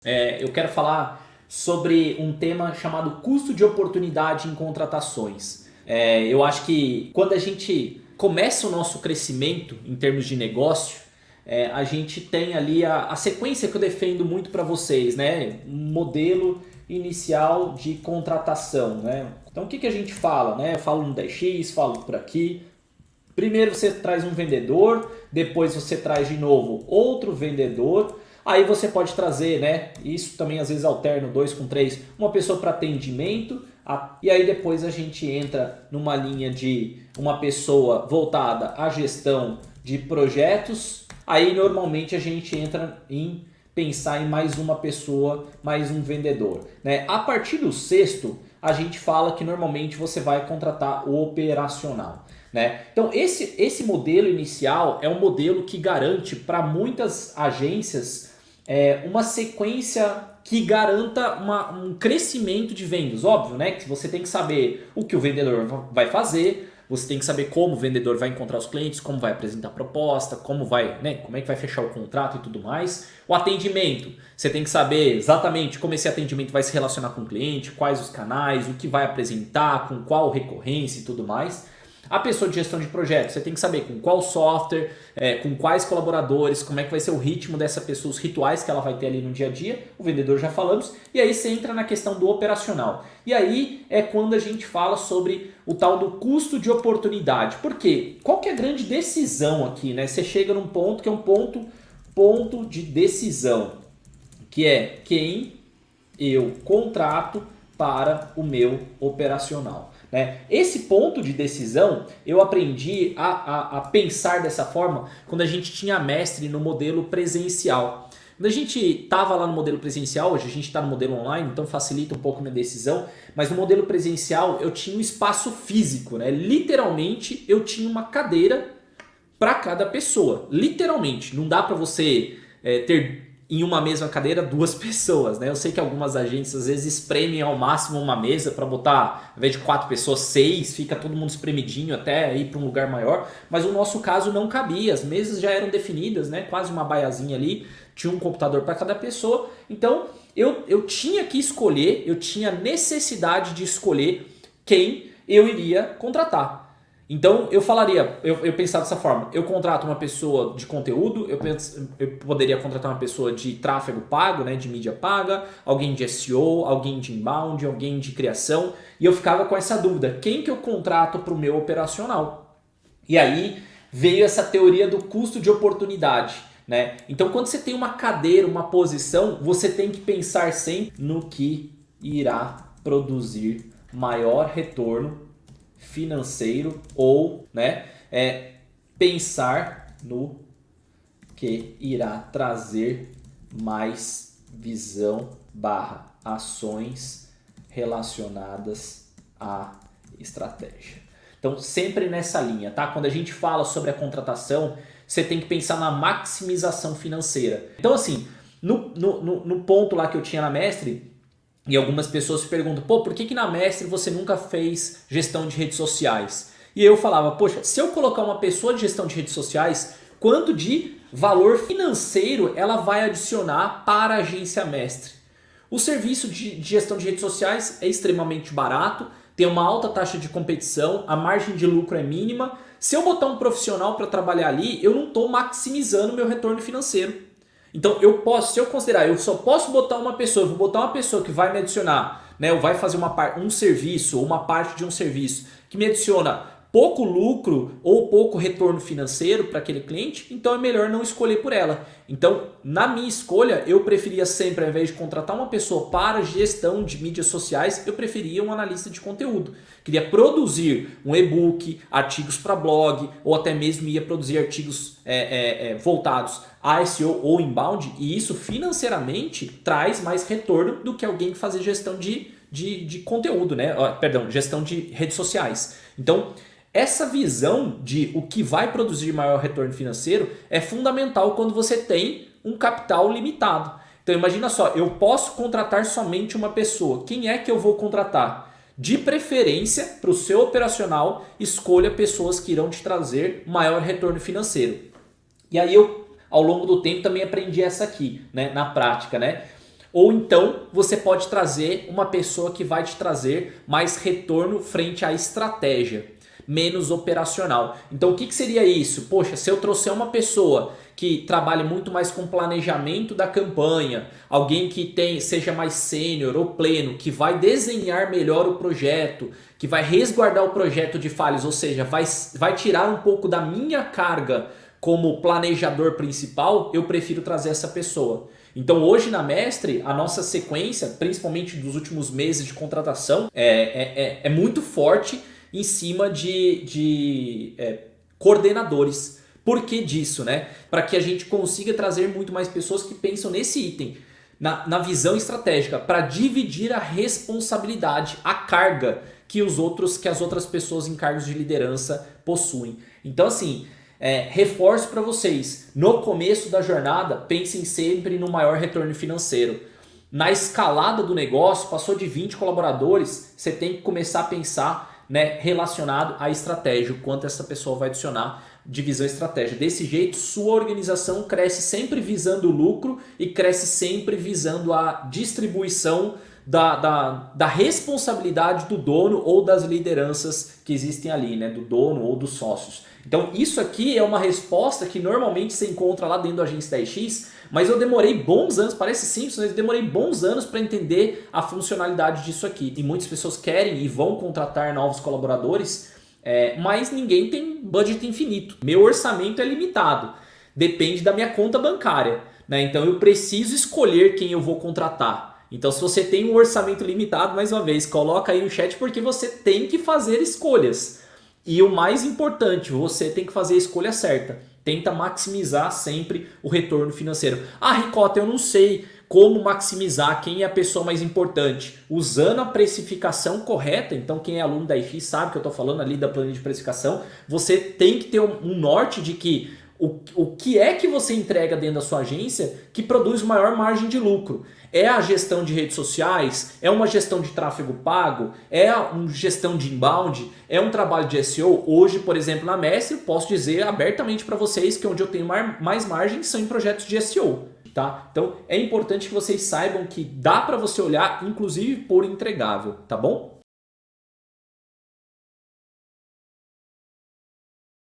Eu quero falar sobre um tema chamado custo de oportunidade em contratações. Eu acho que quando a gente começa o nosso crescimento em termos de negócio, a gente tem ali a sequência que eu defendo muito para vocês, né? Um modelo inicial de contratação, né? Então o que a gente fala, né? Eu falo no 10x, falo por aqui. Primeiro você traz um vendedor, depois você traz de novo outro vendedor. Aí você pode trazer, né? Isso também às vezes alterno 2 com 3, uma pessoa para atendimento. E aí depois a gente entra numa linha de uma pessoa voltada à gestão de projetos. Aí normalmente a gente entra em pensar em mais uma pessoa, mais um vendedor, né? A partir do sexto, a gente fala que normalmente você vai contratar o operacional, né? Então esse modelo inicial é um modelo que garante para muitas agências uma sequência que garanta um crescimento de vendas. Óbvio, né? Que você tem que saber o que o vendedor vai fazer, você tem que saber como o vendedor vai encontrar os clientes, como vai apresentar a proposta, como é que vai fechar o contrato e tudo mais. O atendimento, você tem que saber exatamente como esse atendimento vai se relacionar com o cliente, quais os canais, o que vai apresentar, com qual recorrência e tudo mais. A pessoa de gestão de projetos, você tem que saber com qual software, com quais colaboradores, como é que vai ser o ritmo dessa pessoa, os rituais que ela vai ter ali no dia a dia. O vendedor já falamos. E aí você entra na questão do operacional. E aí é quando a gente fala sobre o tal do custo de oportunidade. Por quê? Qual que é a grande decisão aqui, né? Você chega num ponto que é um ponto de decisão, que é quem eu contrato para o meu operacional. Esse ponto de decisão eu aprendi a pensar dessa forma quando a gente tinha mestre no modelo presencial. Quando a gente estava lá no modelo presencial, hoje a gente está no modelo online, então facilita um pouco a minha decisão, mas no modelo presencial eu tinha um espaço físico, né? Literalmente eu tinha uma cadeira para cada pessoa, literalmente. Não dá para você ter em uma mesma cadeira duas pessoas, né? Eu sei que algumas agências às vezes espremem ao máximo uma mesa para botar, ao invés de 4 pessoas, 6, fica todo mundo espremidinho até ir para um lugar maior, mas o nosso caso não cabia, as mesas já eram definidas, né? Quase uma baiazinha ali, tinha um computador para cada pessoa, então eu tinha que escolher, eu tinha necessidade de escolher quem eu iria contratar. Então eu falaria, eu pensava dessa forma, eu contrato uma pessoa de conteúdo, eu poderia contratar uma pessoa de tráfego pago, né, de mídia paga, alguém de SEO, alguém de inbound, alguém de criação, e eu ficava com essa dúvida, quem que eu contrato para o meu operacional? E aí veio essa teoria do custo de oportunidade, né? Então quando você tem uma cadeira, uma posição, você tem que pensar sempre no que irá produzir maior retorno financeiro ou pensar no que irá trazer mais visão / ações relacionadas à estratégia. Então sempre nessa linha, tá? Quando a gente fala sobre a contratação, você tem que pensar na maximização financeira. Então assim, no ponto lá que eu tinha na mestre, e algumas pessoas se perguntam, por que na mestre você nunca fez gestão de redes sociais? E eu falava, poxa, se eu colocar uma pessoa de gestão de redes sociais, quanto de valor financeiro ela vai adicionar para a agência mestre? O serviço de gestão de redes sociais é extremamente barato, tem uma alta taxa de competição, a margem de lucro é mínima. Se eu botar um profissional para trabalhar ali, eu não estou maximizando meu retorno financeiro. Então se eu considerar, eu só posso botar uma pessoa, vou botar uma pessoa que vai me adicionar, né, ou vai fazer um serviço, ou uma parte de um serviço que me adiciona pouco lucro ou pouco retorno financeiro para aquele cliente, então é melhor não escolher por ela. Então, na minha escolha, eu preferia sempre, ao invés de contratar uma pessoa para gestão de mídias sociais, eu preferia um analista de conteúdo. Queria produzir um e-book, artigos para blog, ou até mesmo ia produzir artigos voltados a SEO ou inbound, e isso financeiramente traz mais retorno do que alguém que fazer gestão de conteúdo, né? Gestão de redes sociais. Então, essa visão de o que vai produzir maior retorno financeiro é fundamental quando você tem um capital limitado. Então imagina só, eu posso contratar somente uma pessoa. Quem é que eu vou contratar? De preferência, para o seu operacional, escolha pessoas que irão te trazer maior retorno financeiro. E aí eu, ao longo do tempo, também aprendi essa aqui, né, na prática, né? Ou então você pode trazer uma pessoa que vai te trazer mais retorno frente à estratégia, menos operacional. Então o que seria isso? Poxa, se eu trouxer uma pessoa que trabalhe muito mais com planejamento da campanha, alguém que seja mais sênior ou pleno, que vai desenhar melhor o projeto, que vai resguardar o projeto de falhas, ou seja, vai tirar um pouco da minha carga como planejador principal, eu prefiro trazer essa pessoa. Então hoje na Mestre, a nossa sequência, principalmente dos últimos meses de contratação, é muito forte em cima de coordenadores. Por que disso, né? Para que a gente consiga trazer muito mais pessoas que pensam nesse item, na visão estratégica, para dividir a responsabilidade, a carga que as outras pessoas em cargos de liderança possuem. Então assim, reforço para vocês, no começo da jornada, pensem sempre no maior retorno financeiro. Na escalada do negócio, passou de 20 colaboradores, você tem que começar a pensar, né, relacionado à estratégia, o quanto essa pessoa vai adicionar de visão estratégia. Desse jeito, sua organização cresce sempre visando o lucro e cresce sempre visando a distribuição da responsabilidade do dono ou das lideranças que existem ali, né, do dono ou dos sócios. Então isso aqui é uma resposta que normalmente você encontra lá dentro da agência 10X, mas eu demorei bons anos, parece simples, mas eu demorei bons anos para entender a funcionalidade disso aqui. E muitas pessoas querem e vão contratar novos colaboradores, mas ninguém tem budget infinito. Meu orçamento é limitado, depende da minha conta bancária, né? Então eu preciso escolher quem eu vou contratar. Então se você tem um orçamento limitado, mais uma vez, coloca aí no chat porque você tem que fazer escolhas. E o mais importante, você tem que fazer a escolha certa. Tenta maximizar sempre o retorno financeiro. Ah, Ricota, eu não sei como maximizar, quem é a pessoa mais importante. Usando a precificação correta, então quem é aluno da IFI sabe que eu estou falando ali da planilha de precificação, você tem que ter um norte de que o que é que você entrega dentro da sua agência que produz maior margem de lucro. É a gestão de redes sociais? É uma gestão de tráfego pago? É uma gestão de inbound? É um trabalho de SEO? Hoje, por exemplo, na Mestre, posso dizer abertamente para vocês que onde eu tenho mais margem são em projetos de SEO. Tá? Então é importante que vocês saibam que dá para você olhar, inclusive por entregável, tá bom?